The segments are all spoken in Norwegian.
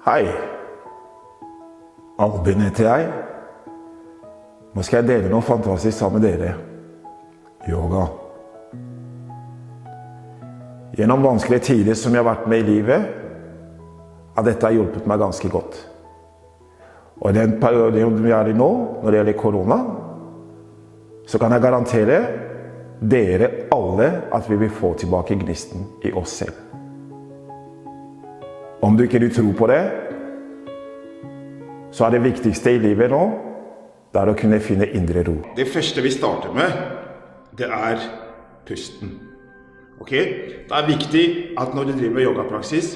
Hei, Albin heter jeg. Nå skal jeg dele noe fantastisk sammen med dere. Yoga. Gjennom vanskelige tider som jeg har vært med i livet, har dette hjulpet meg ganske godt. Og i den perioden vi er i nå, når det gjelder korona, så kan jeg garantere dere alle at vi vil få tilbake gnisten i oss selv. Om du ikke tror på det, så er det viktigste i livet nå, det er å kunne finne indre ro. Det første vi starter med, det er pusten. Ok? Det er viktig at når du driver med yogapraksis,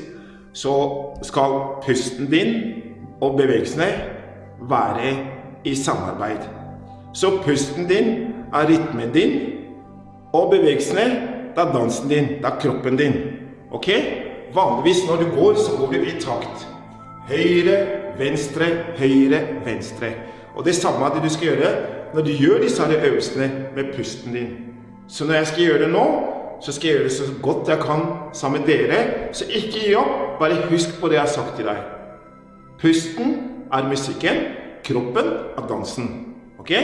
så skal pusten din og bevegelsene være i samarbeid. Så pusten din er rytmen din, og bevegelsene det er dansen din, det er kroppen din. Ok? Vanligvis når du går, så går du i takt. Høyre, venstre, høyre, venstre. Og det samme er det du skal gjøre når du gjør disse øvelsene med pusten din. Så når jeg skal gjøre det nå, så skal jeg gjøre det så godt jeg kan sammen med dere. Så ikke gi opp, bare husk på det jeg har sagt til deg. Pusten er musikken, kroppen er dansen. Ok?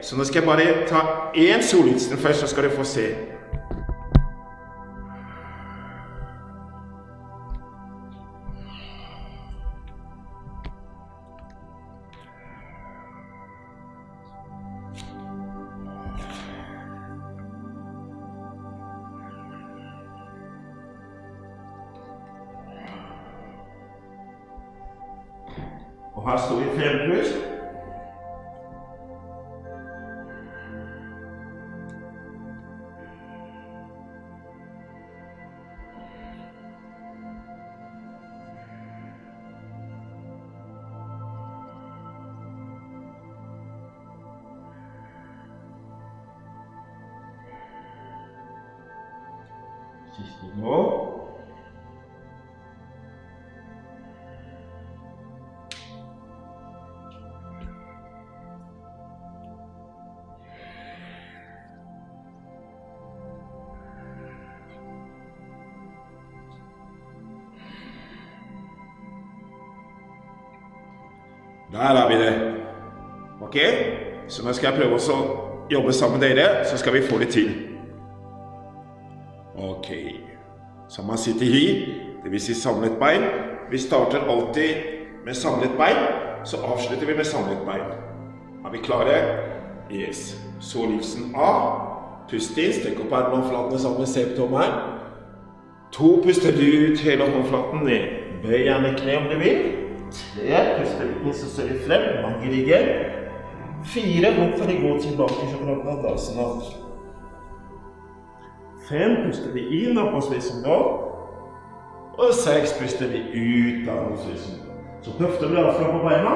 Så nå skal jeg bare ta en solhilsen først, så skal du få se. Og her står vi 5 pust. Siste nå. Der har vi det. Ok? Så nå skal jeg prøve også å jobbe sammen med dere, så skal vi få det til. Ok. Så man sitter i, det vil si samlet bein. Vi starter alltid med samlet bein, så avslutter vi med samlet bein. Er vi klare? Yes. Så livsen av. Pust inn, stekk opp her håndflatene sammen, se på tommelen. 2 puster ut hele håndflaten ned. Bøy gjerne kne om du vil. 3 puster inn, så ser vi frem, mange rygger. 4 hopp for å gå tilbake til kroppen av dasen av. 5 puster vi inn opp på svisen nå. Og 6 puster vi ut av svisen. Så høfter vi avfra på beina,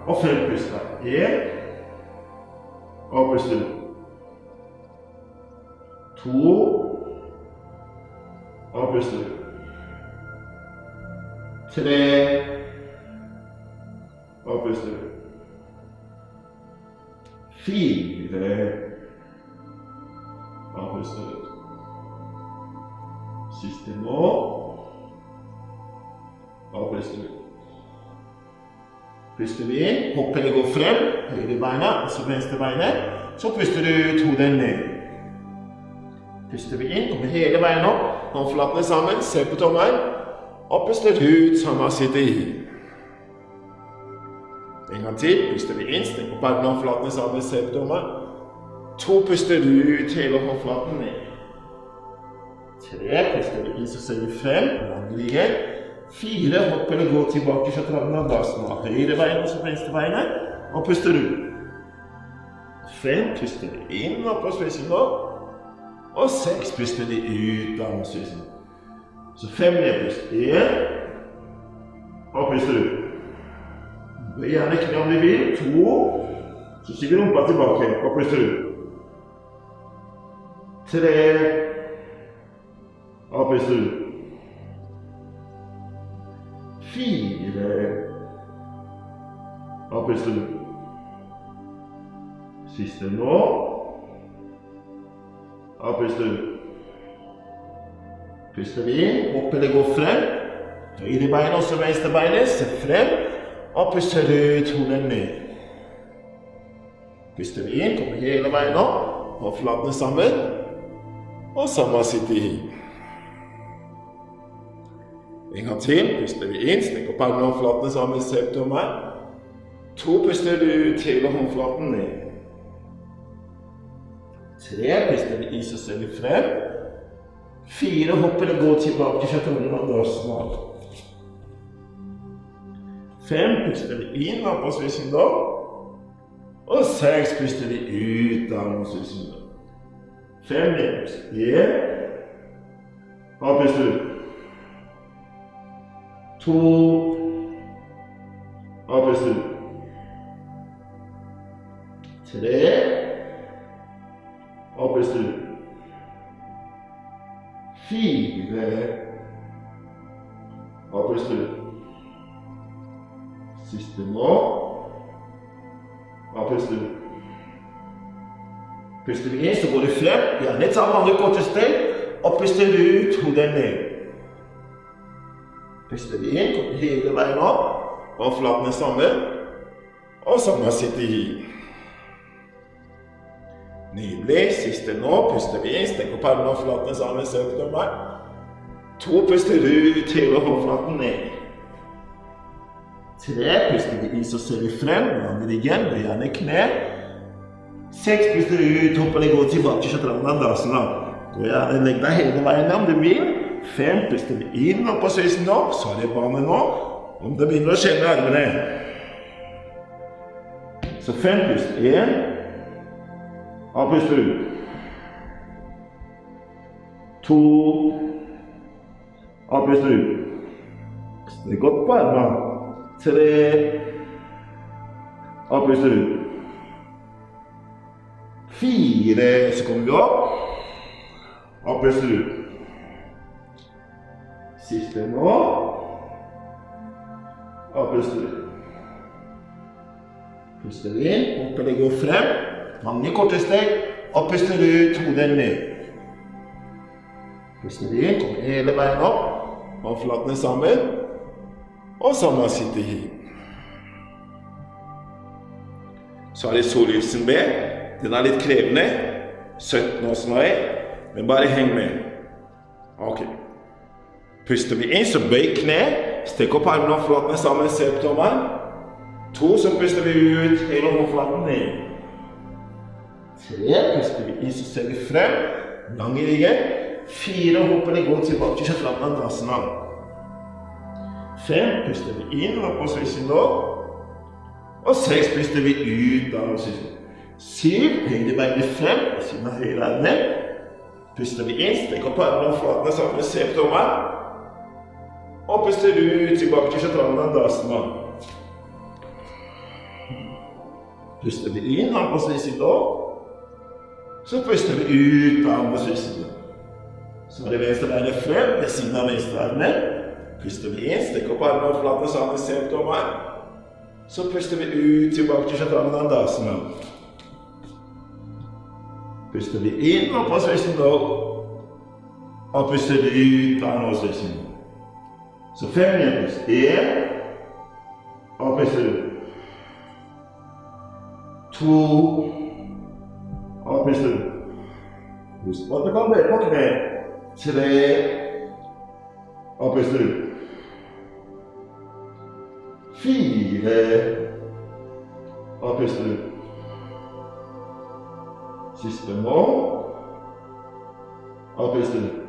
og 5 puster. 1, og puster. 2, og puster. 3, og puster. 4, og puster. Siste nå, og puster. Puster vi inn, hopp eller gå frem, høyre beina, og så venstre beinet, så puster du ut hodet ned. Puster vi inn, over hele veien opp, håndflatene sammen, se på tommelen, og puster ut, så man sitter i. En gang til, puster vi inn, stekk opp armene og håndflatene sammen, se på tommelen. 2 puster ut hele håndflaten ned. 3 puster vi inn, så ser vi 5, lang ligger. 4 hopp eller gå tilbake til trappen av dasen av høyre bein og så venstre beinet, og puster ut. 5 puster vi inn opp på svisen nå, og 6 puster vi ut av svisen. Så 5 nedpust. 1, og puster ut. Bøy gjerne kne om du vil. 2, så sier vi rumpa tilbake, og puster ut. 3, og puster ut. 4, og puster ut. Siste nå, og puster ut. Puster vi inn, hopp eller gå frem, Høyre bein, også venstre beinet, se frem, og puster ut hodet ned. Puster vi inn, kommer hele veien opp, og flatene sammen, og samme sitter i. En gang til, puster vi inn, snekker pannene og flatene sammen, se på meg. 2 puster ut, hele håndflaten ned. 3 puster vi i, så ser vi frem. 4 hopper og går tilbake til madrassen. 5 puster vi inn, opp og svissen da. Og 6 puster vi ut, da og svissen da. 5 ned, 1. Og puster ut. 2. Og puster ut. 3. Og puster ut. 4. Og puster ut. Siste nå. Og puster ut. Puster vi inn, så går det frem. Ja, litt sammen andre korte steg. Og puster ut, hodet ned. Puster vi inn, kommer hele veien opp. Og flatene sammen. Og sammen sitter i. Nydelig. Siste nå. Puster vi inn, stekker pannene og flatene sammen. Se opp til meg. 2 puster ut, hele håndflaten ned. 3 puster vi inn, så ser vi frem. Lander igjen, bøy gjerne kne. 6 puster ut, hopper det går tilbake til madrassen. Gå gjerne, legg deg hele veien om du vil. 5 puster vi inn, opp på svissen nå. Så er det bane nå. Om det begynner å kjenne armene. Så 5 puster 1. Og puster ut. 2. Og puster ut. Det er godt på armene. 3. Og puster ut. 4. Så kommer vi opp. Og puster ut. Siste nå. Og puster ut. Puster inn, hopper det går frem. Mange korte steg, og puster ut, hodet ned. Puster inn, kommer hele veien opp, og flatene sammen, og sammen sitter i. Så er det solhilsen B. Den er litt krevende. 17 år snart, men bare heng med. Ok. Puster vi inn, så bøy kne, stekk opp armene og flatene sammen, se på tommelen. 2, så puster vi ut, hele håndflaten ned. 3 puster vi inn, så ser vi frem, lang i ryggen. 4 hopper det går tilbake til flaten av dassen. 5 puster vi inn, opp på svissen da. Og 6 puster vi ut, da og svissen. 7 høyre beinet frem, og siden av høyre armene. Puster vi inn, stekk opp armene og flatene sammen, se på tommelen. Og puster ut, tilbake til flaten av dassen. Puster vi inn, opp på svissen da. Så puster vi ut av armen og svissen. Så er det venstre beinet frem, ved siden av venstre armen. Puster vi inn, stekker opp armen og flatene sammen, se på tommelen. Så puster vi ut, tilbake til flaten av dassen. Puster vi inn, opp på svissen da. Og puster ut av armen og svissen. Så 5 igjen pust. 1. Og puster ut. 2. Og puster ut. Husk på at du kan bøye på kne. 3. Og puster ut. 4. Og puster ut. Siste nå. Og puster ut.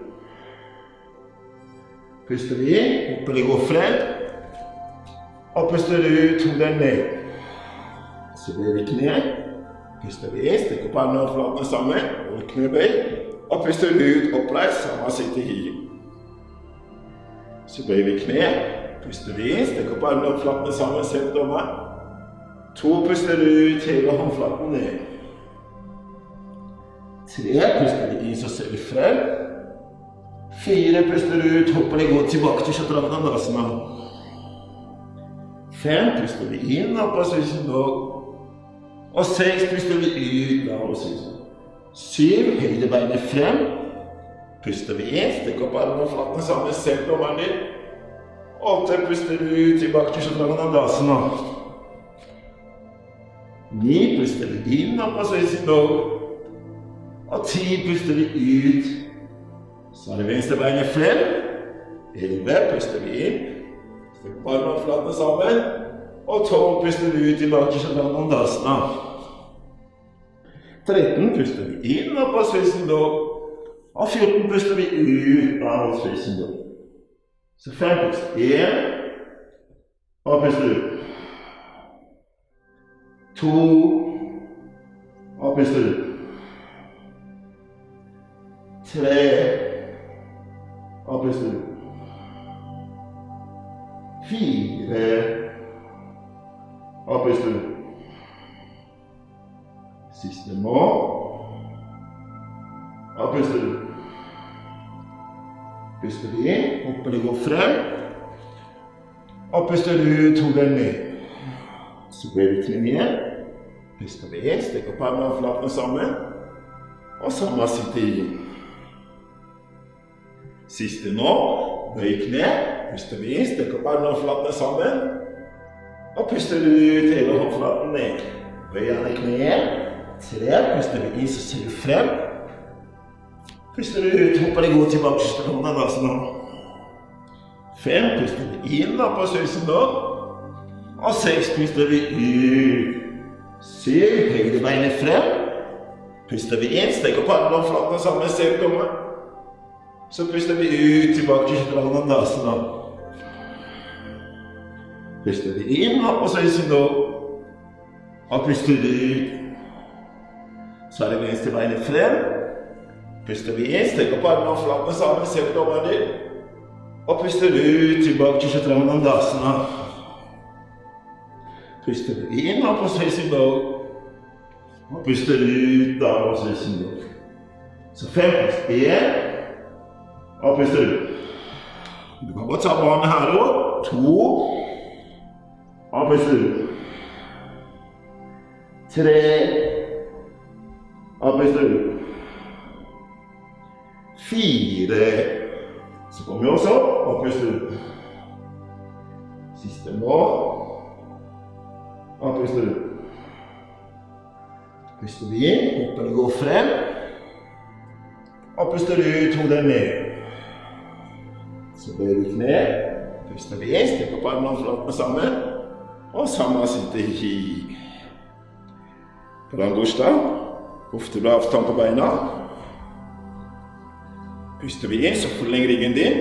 Puster vi inn, hopper det går frem. Og puster ut, hodet ned. Så bøyer vi kne. Puster vi inn, stekker opp armene og flatene sammen, og knebøy, og puster ut, oppreis, sammen sitter i. Så bøyer vi kne, puster vi inn, stekker opp armene og flatene sammen, se på tommelen. 2 puster ut, hele håndflaten ned. 3 puster vi inn, så ser vi frem. 4 puster ut, hopper det går tilbake til chaturanga-dansen. 5 puster vi inn, opp på svissen da. Og 6 puster vi ut, da og svissen. 7 høyre beinet frem. Puster vi inn, stekk opp armene og flatene sammen, se på tommelen din. 8 puster du ut, tilbake til andasen nå. 9 puster du inn, opp og sveisen nå. Og 10 puster vi ut. Så er det venstre beinet frem. 11 puster vi inn. Stikk barmen og flatene sammen. Og 12 puster vi ut, tilbake til andasen nå. 13 puster vi inn, opp og sveisen nå. Og 14 puster vi ut av sveisen nå. Så 5 puster 1, og puster ut. 2, og puster ut. 3, og puster ut. 4, og puster ut. Siste nå, og puster ut. Puster vi inn, opp eller går frem, og puster ut hodet ned. Så blir vi kne ned, puster vi inn, stikk opp armene og flatene sammen, og samme sitte i. Siste nå, bøy kne, puster vi inn, stikk opp armene og flatene sammen, og puster ut hele håndflaten ned. Bøy gjerne kne, 3, puster vi inn, så ser vi frem. Puster vi ut, hopper det går tilbake til andasen nå. 5 puster vi inn opp på sveisen nå. Og 6 puster vi ut. 7, høyre beinet frem. Puster vi inn, stek opp armene og flatene sammen, ser vi komme. Så puster vi ut, tilbake til andasen nå. Puster vi inn opp på sveisen nå. Og puster vi ut. Så er det venstre beinet frem. Puster vi inn, stek opp armene og flatene sammen, ser vi dommeren din. Og puster ut, tilbake til andasen nå. Puster vi inn, opp og sveisen nå. Og puster ut, da og sveisen nå. Så 5 puster 1. Og puster ut. Du kan godt ta barnet her også. 2. Og puster ut. 3. Og puster ut. 4. Så kommer vi også opp og puster ut. Siste nå. Og puster ut. Puster vi inn, hopper og går frem. Og puster ut hodet ned. Så bøyer vi kne. Puster vi inn, stikk opp armene og flatene sammen. Og sammen sitter i. På den godstad. Hofteblad avstand på beina. Puster vi inn, så forlenger ryggen din.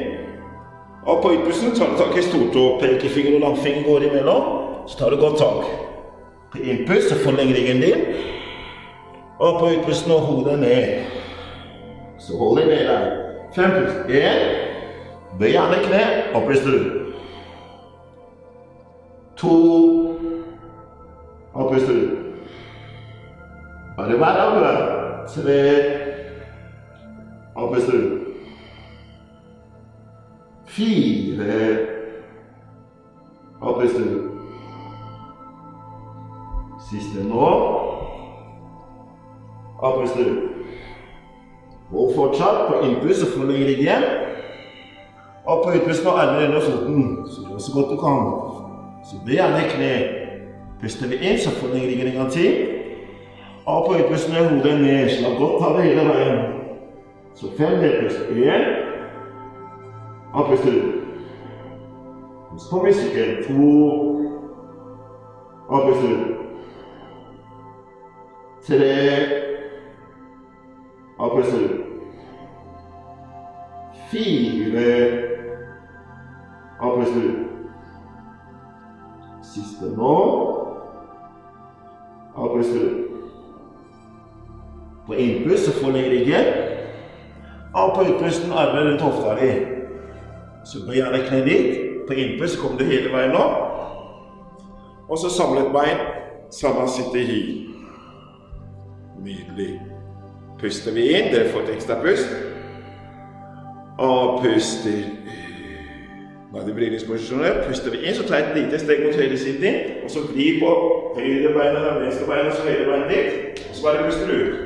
Og på utpusten tar du tak i stortå, pekefinger og langfinger går imellom. Så tar du godt tak. På innpust så forlenger ryggen din. Og på utpusten og hodet ned. Så hold deg ned der. 5 pust. 1. Bøy gjerne kne, og puster ut. 2. Og puster ut. Og det var andre. 3. Og puster ut. 4. Og puster ut. Siste nå. Og puster ut. Og fortsatt på innpust så forlenger ryggen. Og på utpusten og armene under foten. Så gjør så godt du kan. Så bøy gjerne kne. Puster vi inn så forlenger ryggen en gang til. Og på utpusten er hodet ned. Slag godt ta det hele veien. Så 5 pust. 1. Og puster ut. Så får vi sykkel. 2. Og puster ut. 3. Og puster ut. 4. Og puster ut. Siste nå. Og puster ut. På innpust så forlenger ryggen. Og på utpusten armene rundt hofta di. Så bøy gjerne kne ditt. På innpust så kommer du hele veien opp. Og så samlet bein, sammen sitter i. Nydelig. Puster vi inn, dere får et ekstra pust. Og puster. Nå er det vridningsposisjoner. Puster vi inn, så tar jeg et lite steg mot høyre siden din. Og så vri på høyre beinet og venstre beinet, og så høyre beinet ditt. Og så bare puster du ut.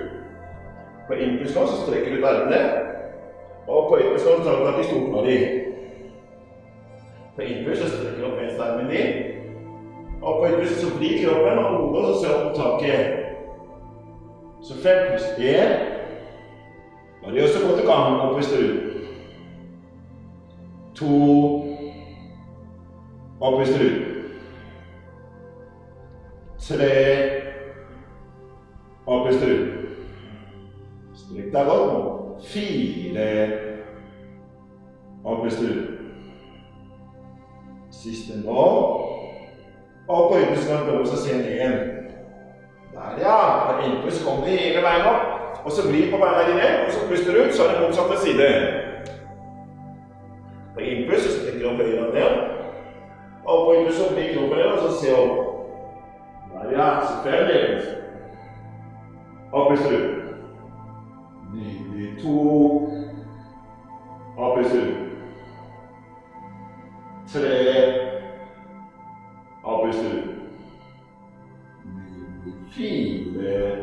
På innpust nå, så strekker du armene. Og på innpust nå, så tar du tak i stortåa di. På innpust så strekker opp venstrearmen din. Og på innpust så blir kroppen og hodet, og så ser du på taket. Så 5 pluss 1. Og det er også godt i gang, og puster ut. 2. Og puster ut. 3. Og puster ut. Strekk deg godt nå. 4. Og puster ut. Siste nå. Og på innpust kan du prøve å se ned igjen. Der ja, på innpust kommer det hele veien opp. Og så blir på beina dine, og så puster du ut, så er det motsatte side. På innpust så strekker du opp øynene ned. Og på innpust så blir kroppen ned, og så ser du opp. Der ja, så 5 ledes. Og puster ut. Nydelig 2. Og puster ut. 3. Og puster ut. 4.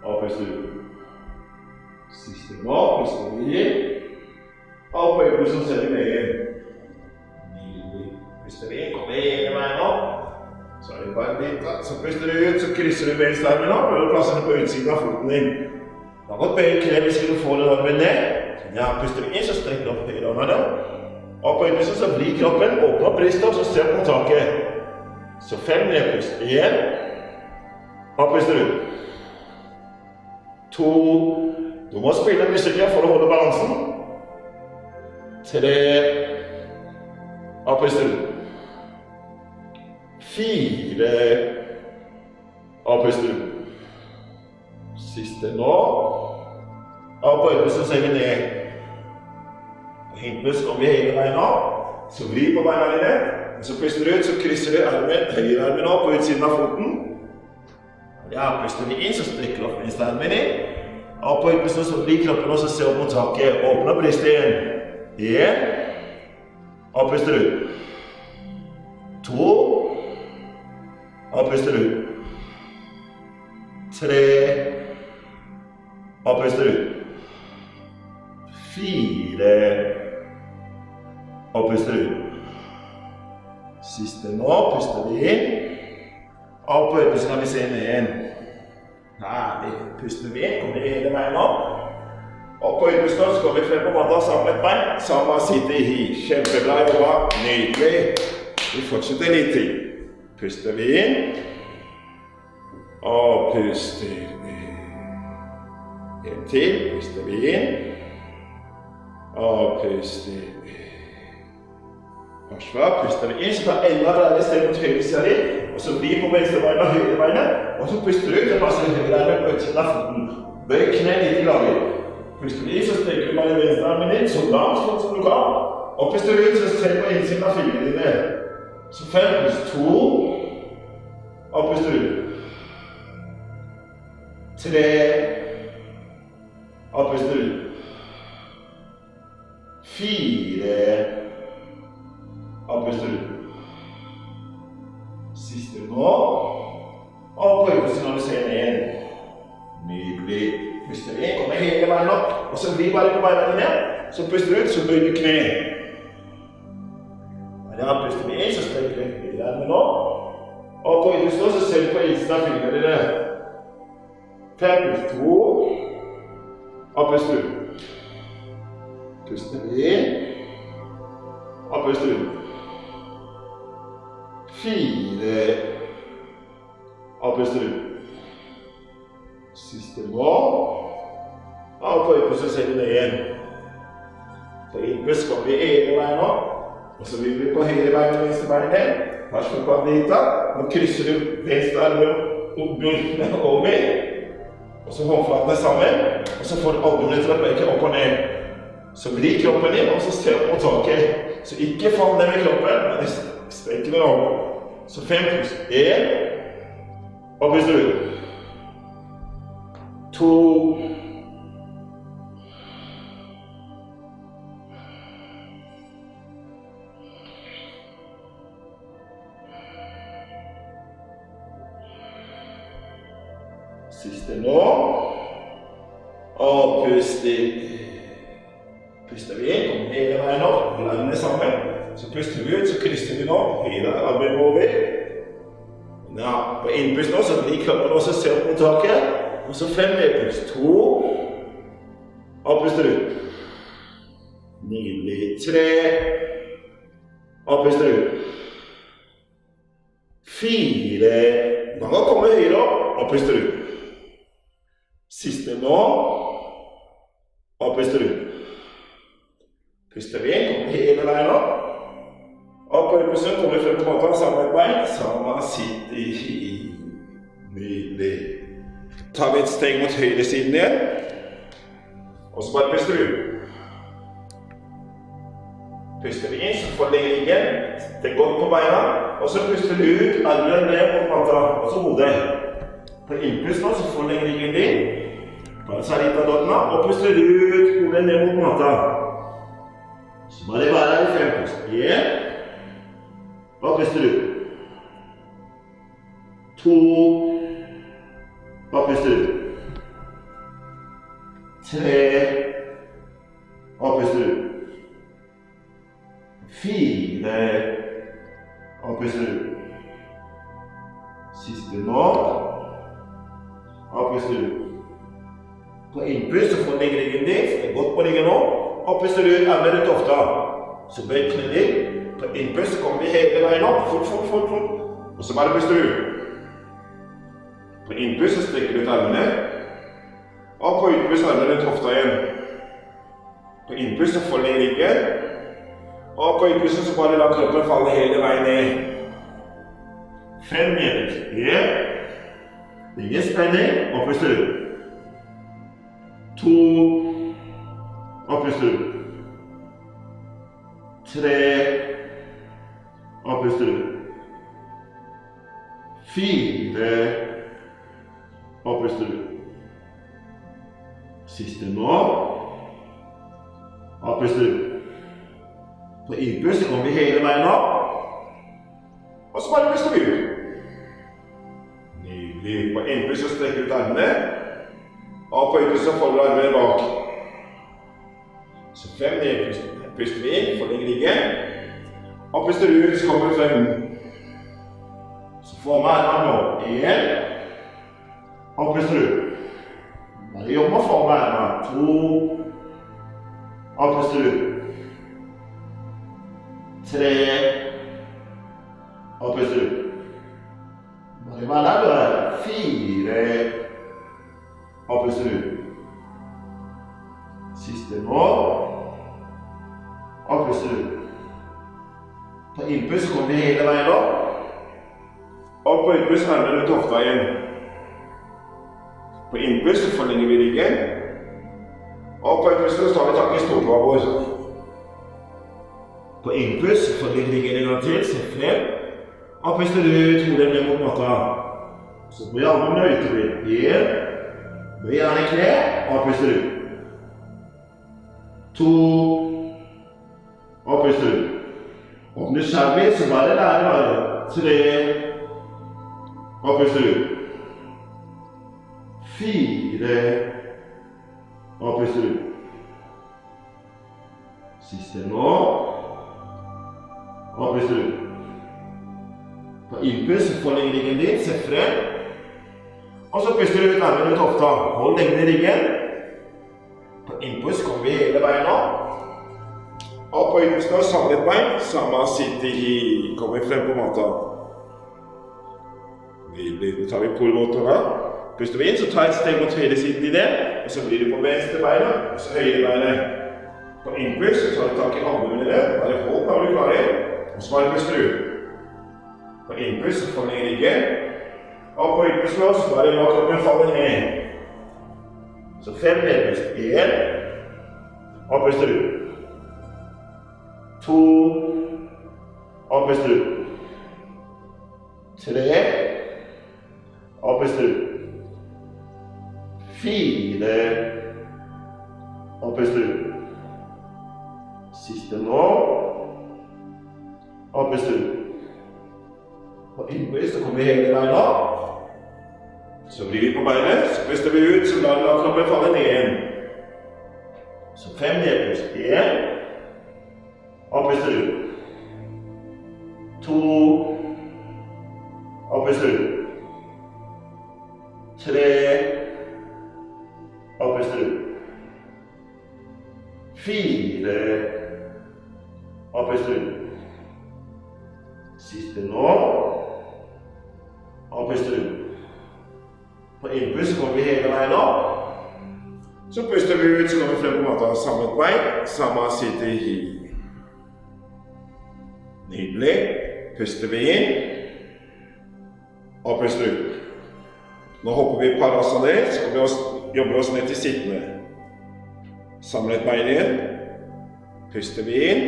Og puster ut. Siste nå, puster vi. Og på øyeblikk så ser vi ned igjen. Nydelig. Puster vi, kommer hele veien opp. Så er det bare litt, så puster du ut, så krysser du venstrearmen opp, og plasser den på utsiden av foten din. Da har gått bøye kne hvis du får den armen ned. Ja, puster vi inn, så strekker du opp høyre armen. Og på øyeblikk så blir kroppen, åpner opp brystet, og så ser du på taket. Så 5 ned, pust 1. Og puster ut. 2. Du må spille musikere for å holde balansen. 3. Og puster ut. 4. Og puster ut. Siste nå. Og på øyeblikk så ser vi ned. På innpust kommer vi hele veien opp. Så vri på beina dine. Og så puster du ut, så krysser du armen, høyre armen opp på utsiden av foten. Ja, puster vi inn, så strekker du opp venstrearmen inn. Og på innpust så blir kroppen, og så ser du på taket. Åpner brystet igjen. 1. Og puster ut. 2. Og puster ut. 3. Og puster ut. 4. Og puster ut. Siste nå, puster vi inn. Og på øyeblikk kan vi se ned igjen. Herlig. Puster vi inn, kommer hele veien opp. Og på øyeblikk så skal vi frem på mandag sammen et bein. Sammen sitte i hi. Kjempebra jobba. Nydelig. Vi fortsetter litt til. Puster vi inn. Og puster vi. En til. Puster vi inn. Og puster vi. Forsvar, puster vi inn, så tar enda dreier stedet mot høyre siden din, og så blir på venstre beina og høyre beinet, og så puster du ut, og passer høyre armen på utsiden av foten. Bøy kne litt i laget. Puster du inn, så strekker du bare venstre armen din, så langt som du kan, og puster du ut, så ser du på innsiden av fingrene dine. Så 5 pluss 2, og puster ut. 3, og puster ut. 4, og puster ut. Siste nå. Og på øyeblikk når du ser ned igjen. Nydelig. Puster inn, kommer hele veien opp. Og så blir bare på beina dine. Så puster du ut, så bøyer du kne. Ja, puster vi inn, så strekker du høyre armen opp. Og på øyeblikk så ser du på innsiden av fingrene dine. 5 pluss 2. Og puster ut. Puster inn. Og puster ut. 4. Og puster ut. Siste nå. Og på innpust så ser vi ned igjen. På innpust kommer vi hele veien opp. Og så vil vi på høyre bein og venstre bein ned. Først på bandita. Nå krysser du venstre armen over. Og så håndflatene sammen. Og så får du albuen til å peke opp og ned. Så blir kroppen inn, og så ser du på taket. Så ikke fall ned med kroppen, men strekker den opp. Så 5 pluss 1. Og puster ut. 2. Siste nå. Og puster vi inn, kommer hele veien opp, landene sammen. Så puster vi ut, så krysser vi nå. Høyre armen over. Ja, på innpust nå, så blir kroppen også se opp mot taket. Og så 5 nedpust. 2. Og puster ut. Nydelig. 3. Og puster ut. 4. Da kan komme høyre opp og puster ut. Siste nå. Og puster ut. Puster vi inn, kommer hele veien opp. Og på øyeblikket kommer vi frem på maten, samme bein, samme sitt i. Nydelig. Tar vi et steg mot høyre siden igjen. Og så bare puster vi ut. Puster vi inn, så forlenger vi igjen. Det går på beina. Og så puster vi ut, armen ned mot maten, og så hodet. På innpust nå, så forlenger vi igjen inn. Bare så litt av dottene, og puster ut, hodet ned mot maten. Så bare være her i 5 pust. 1. Og puster ut. 2. Og puster ut. 3. Og puster ut. 4. Og puster ut. Siste nå. Og puster ut. På innpust så får legge ryggen dit. Det er godt på ryggen nå. Og puster ut, armen rundt hofta. Så bøy knene inn. På innpust så kommer vi hele veien opp. Fort. Og så bare puster ut. På innpust så strekker du ut armene. Og på utpust armen rundt hofta igjen. På innpust så forlenger ryggen. Og på utpust så bare la kroppen falle hele veien ned. 5 nedpust. 1. Ingen spenning, og puster ut. 2. Og puster ut. 3. Og puster ut. 4. Og puster ut. Siste nå. Og puster ut. På innpust så kommer vi hele veien opp. Og så bare puster vi ut. Nydelig. På innpust så strekker vi ut armene. Og på utpust så folder armene bak. Så 5 nedpust. Puster vi inn, forlenger ryggen. Og puster ut, så kommer vi frem. Så får vi armene nå. 1. Og puster ut. Bare jobb med å få med armene. 2. Og puster ut. 3. Og puster ut. Bare være der du er. 4. Og puster ut. Siste nå. Og puster ut. På innpust så kommer vi hele veien opp. Og på utpust armen rundt hofta igjen. På innpust så forlenger vi ryggen. Og på utpust så tar vi tak i stortåa vår. På innpust så forlenger ryggen en gang til, se frem. Og puster ut hodet ned mot matta. Så blir armene utover. 1. Bøy gjerne kne, og puster ut. 2. Og puster ut. Åpner skjermen, så bare lære være. 3. Og puster ut. 4. Og puster ut. Siste nå. Og puster ut. På innpust, så forlenger ryggen din, se frem. Og så puster du ut armen rundt hofta. Hold lengden i ryggen. På innpust kommer vi hele veien opp. Og på utpust nå, samlet bein, samme sitte i. Kommer frem på maten. Nå tar vi polmotorene. Puster vi inn, så tar jeg et steg mot høyre siden i det. Og så blir du på venstre beinet, og så høyre beinet. På innpust, så tar du tak i albuene det. Bare hold, da er du klar. Og så bare puster du ut. På innpust, så forlenger ryggen. Og på utpust nå, så bare la kroppen falle ned. Så 5 nedpust. 1. Og puster ut. 2. Og puster ut. 3. Og puster ut. 4. Og puster ut. Siste nå. Og puster ut. På innpust så kommer vi hele veien opp. Så blir vi på beinet, så puster vi ut, så lar kroppen falle ned igjen. Så 5 nedpust. 1. Og puster ut. 2, og pust ut. 3, og pust ut. 4, og pust ut. Siste nå, og pust ut. På innpust så kommer vi hele veien opp. Så puster vi ut, så kommer vi frem på maten, samme bein, samme side i. Nydelig. Puster vi inn, og puster ut. Nå hopper vi parassaler, så skal vi jobbe oss ned til sittende. Samle et bein inn, puster vi inn,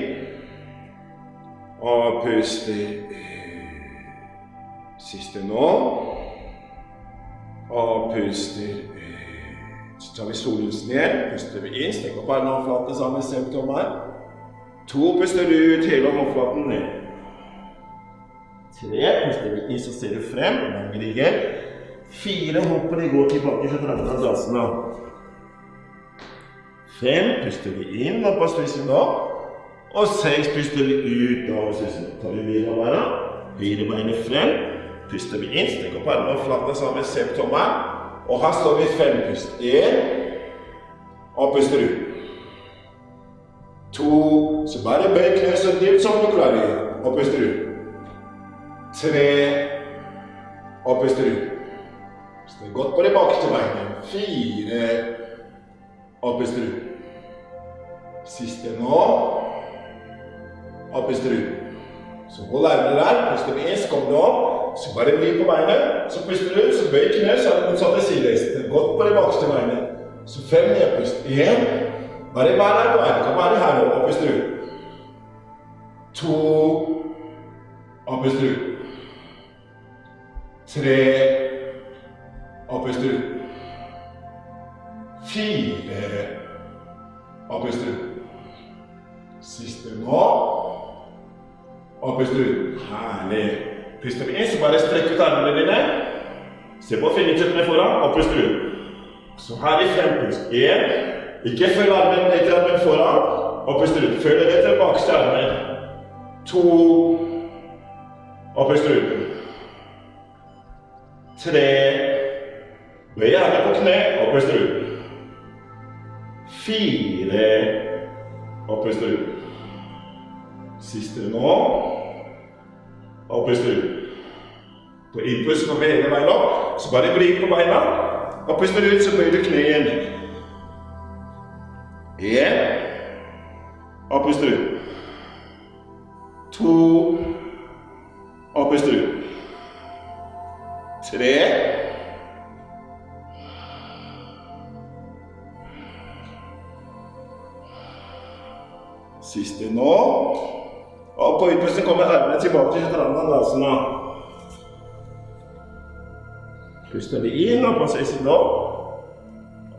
og puster ut. Siste nå, og puster ut. Så tar vi solhusen igjen, puster vi inn, stekker opp armene og håndflaten sammen, se på tommelen. 2 puster ut, hele håndflaten ned. 3 puster vi inn, så ser du frem, langer igjen. 4 hopper vi går tilbake til trappa av dasen. 5 puster vi inn, og på strussen opp. Og 6 puster vi ut av strussen. Tar vi videre bare, høyre beinet frem, puster vi inn, stekker opp armene og håndflaten sammen, se på tommelen. Og her står vi 5 pust. 1, og puster ut. 2, så bare bøy kne så dypt som du klarer, og puster ut. 3, og puster ut. Stå godt på det bakste beinet. 4, og puster ut. Siste nå, og puster ut. Så hold armene der, puster vi inn, så kommer du opp. Så bare bli på beinet, så puster du ut, så bøy kne, så er det motsatte sideresten. Godt på det bakste beinet. Så 5 nedpust. 1, bare vær der på beinet, kan være her og puster ut. 2, og puster ut. 3, og puster ut. 4, og puster ut. Siste nå, og puster ut. Herlig. Puster vi inn, så bare strekk ut armene dine. Se på fingertuppene foran, og puster ut. Så her i 5 pust. 1, ikke følg armen etter armen foran, og puster ut. Følg det etter bakste armen. 2, og puster ut. 3, bøy armen på kne, og puster ut. 4, og puster ut. Siste nå, og puster ut. På innpust kommer vi hele veien opp, så bare bli på beina, og puster ut, så bøyer du kne igjen. 1, og puster ut. 2, og puster ut. 3, siste nå, og på innpusten kommer armene tilbake til chaturanga. Puster vi inn og på strussen opp,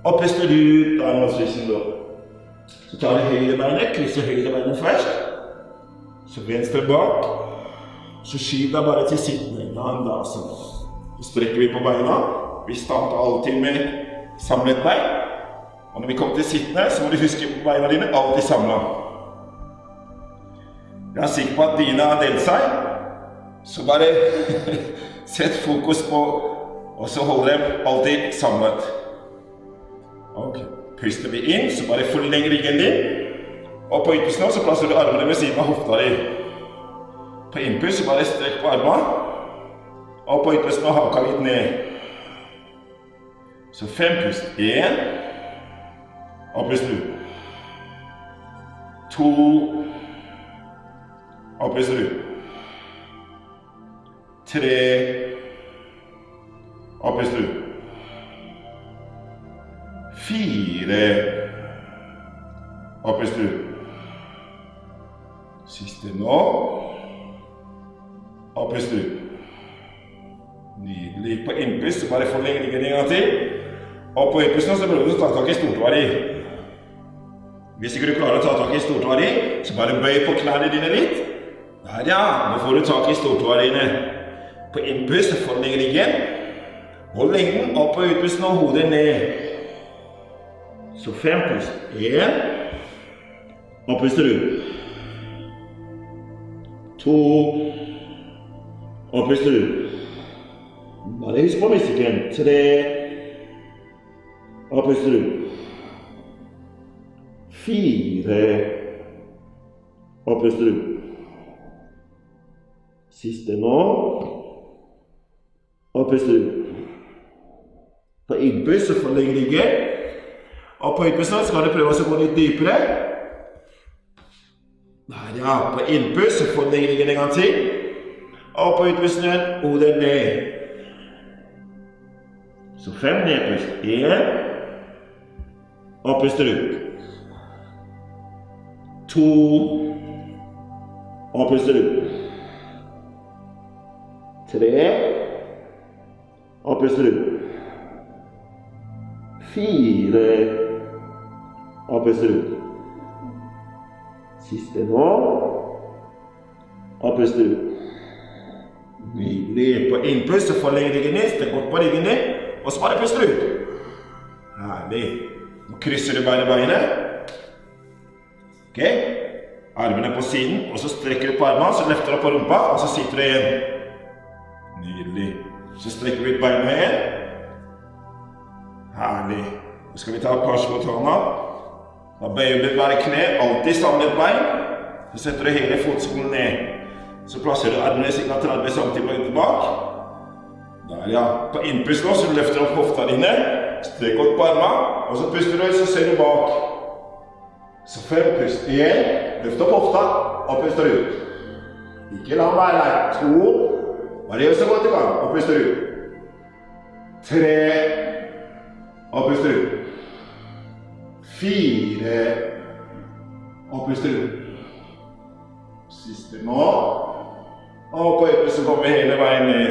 og puster ut armen og strussen opp. Så tar vi høyre beinet, krysser høyre beinet først, så venstre bak, så skyv deg bare til sittende. Så strekker vi på beina. Vi starter alltid med samlet bein, og når vi kommer til sittende, så må du huske på beina dine alltid samlet. Jeg er sikker på at dine har delt seg, så bare sett fokus på, og så holder dem alltid samlet. Ok, puster vi inn, så bare forleng ryggen din, og på innpust nå så plasser du armene ved siden av hofta di. På innpust så bare strekk på armene, og på innpust nå haka litt ned. Så 5 pust. 1, og puster ut. 2, og puster ut. 3, og puster ut. 4, og puster ut. Siste nå, og puster ut. Nydelig. På innpust, så bare forleng ryggen en gang til. Og på innpust nå, så prøver du å ta tak i stortåa di. Hvis ikke du klarer å ta tak i stortåa di, så bare bøy på knærne dine litt. Der ja, nå får du tak i stortåa dine. På innpust, så forleng ryggen. Hold lengden opp på utpusten og hodet ned. Så 5 pust. 1, og puster ut. 2, Og puster ut. Bare husk på musikken. 3. Og puster ut. 4. Og puster ut. Siste nå. Og puster ut. På innpust så får du ligge. Og på utpust nå skal du prøve å gå litt dypere. Der, ja. På innpust så får du ligge en gang til. Og på utpust nå, hodet ned. Så 5 nedpust. 1. Og puster ut. 2. Og puster ut. 3. Og puster ut. 4. Og puster ut. Siste nå. Og puster ut. Nydelig. På innpust så får du ligge ned, stek godt på ryggen din, og så bare puster ut. Herlig. Nå krysser du beinet. Ok? Armene på siden, og så strekker du på armene, så løfter du på rumpa, og så sitter du igjen. Nydelig. Så strekker vi ut beina igjen. Herlig. Nå skal vi ta et par små tårna. Da bøyer du bare kne, alltid samlet bein. Så setter du hele fotskolen ned. Så plasserer du armene ca. 30 cm bak. Der, ja. På innpust nå, så løfter du opp hofta dine. Strekk godt på armene, og så puster du ut, så ser du bak. Så 5 pust. 1. Løft opp hofta, og puster ut. Ikke la den være der. 2. Bare gjør så godt i gang, og puster ut. 3. Og puster ut. 4. Og puster ut. Siste nå. Og på øyeblikket så kommer vi hele veien ned.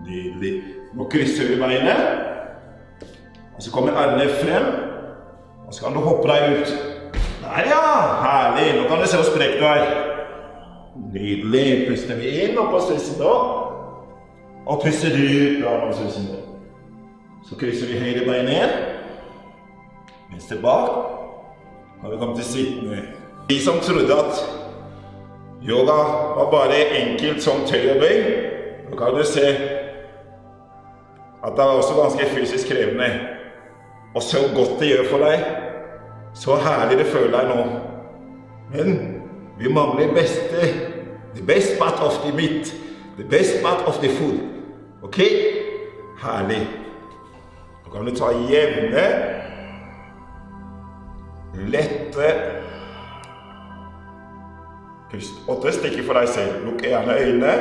Nydelig. Nå krysser vi beinet. Og så kommer armene frem. Og så kan du hoppe deg ut. Der, ja! Herlig! Nå kan du se hvor sprekk du er. Nydelig. Puster vi inn og på stressen da. Og puster ut. Bra, på stressen da. Så krysser vi høyre bein ned. Venstre bak. Og vi kommer til sittende. De som trodde at yoga var bare enkelt som tøy og bøy, nå kan du se at det er også ganske fysisk krevende. Og så godt det gjør for deg. Så herlig det føler deg nå. Men vi mangler the best part of the meat. The best part of the food. Ok? Herlig. Nå kan du ta jevne, lette, pust 8 stykker for deg selv. Lukk gjerne øynene.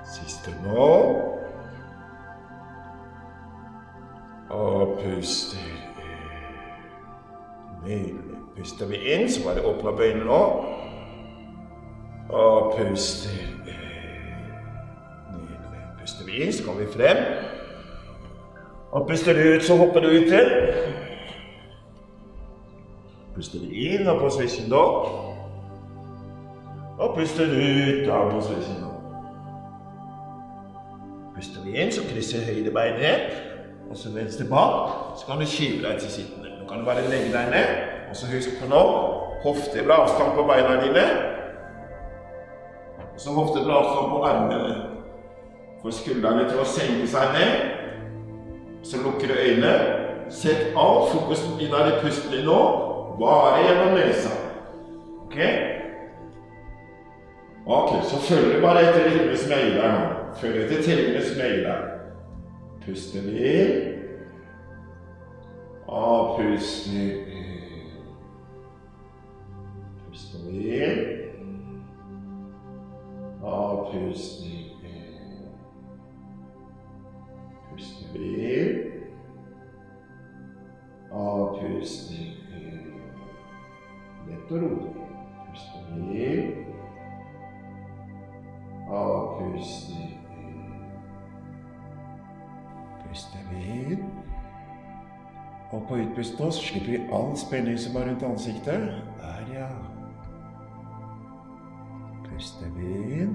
Siste nå. Og puster. Nydelig. Puster vi inn, så bare åpner bøyene nå. Og puster. Nydelig. Puster vi inn, så kommer vi frem. Og puster ut, så hopper du ut til. Puster vi inn, og på svisjen da. Og puster ut, og på svisjen da. Puster vi inn, så krysser høyre bein ned. Og så venstre bak, så kan du skyve deg til sittende. Nå kan du bare legge deg ned. Og så husk på nå, hoftebra avstand på beina dine. Og så hoftebra avstand på armene. Får skuldrene til å senke seg ned. Så lukker du øynene. sett all fokusen i der i pusten din nå, bare gjennom lesa. Ok? Ok, så følger bare etter rytme som jeg gir deg nå. Følger etter tellene som jeg gir deg. Puster inn. Og puster inn. Puster inn. Og puster inn. Puster inn. Og puster inn. Lett og rolig. Puster inn. Og puster inn. Puster inn. Og på utpusten nå så slipper vi all spenning som er rundt ansiktet. Der, ja. Puster inn.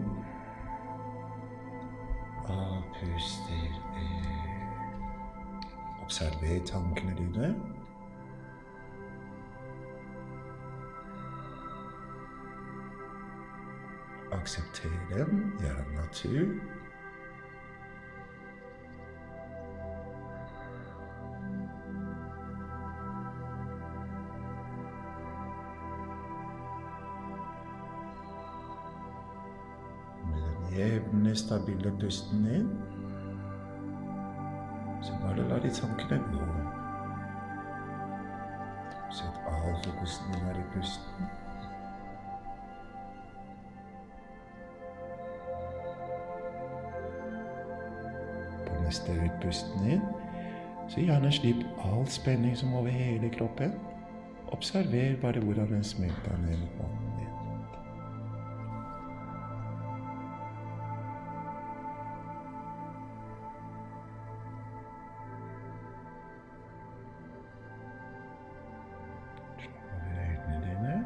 Og puster inn. Observer tankene dine. Aksepter dem, gjør dem natur. Med den jevne, stabile pusten inn, så bare la de tankene gå. Sett all fokusen inn her i pusten. Neste utpusten inn, så gjerne slipp all spenning som over hele kroppen. Observer bare hvordan den smelter ned mot mannen din. Slapp av øynene dine.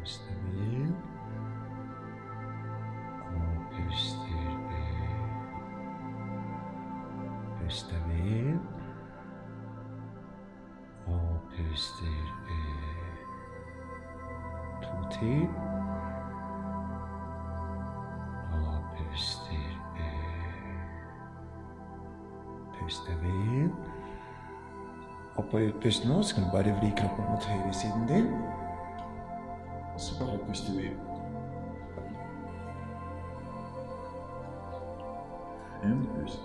Puster inn, og puster inn. Puster inn, og puster inn. 2 til, og puster inn. Puster inn. Og på utpusten nå skal du bare vri kroppen mot høyre siden din. Og så bare puster vi ut. 5 pust.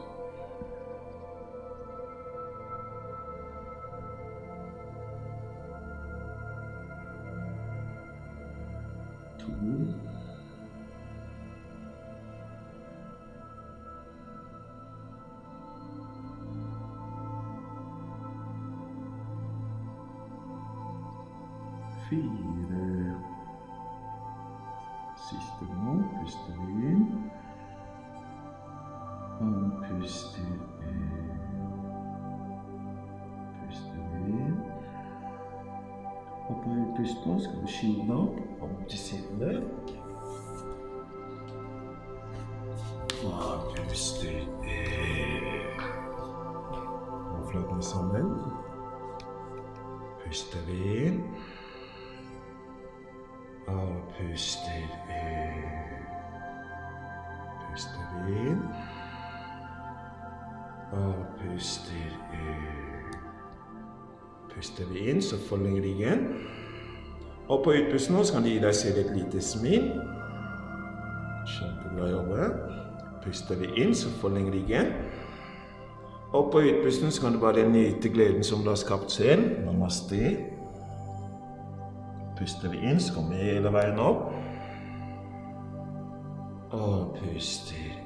2. 4. Siste nå, puster vi inn, og puster inn, puster vi inn, og på utpusten nå skal vi skyve opp, om til sidene, og puster inn, og flater sammen, puster vi inn, og puster inn. Puster inn. Og puster inn. Puster vi inn, så forlenger ryggen. Og på utpusten nå så kan du gi deg selv et lite smil. Kjempebra jobbet. Puster vi inn, så forlenger ryggen. Og på utpusten så kan du bare nyte gleden som du har skapt selv. Namaste. Puster vi inn, så kommer vi hele veien opp. Og puster inn.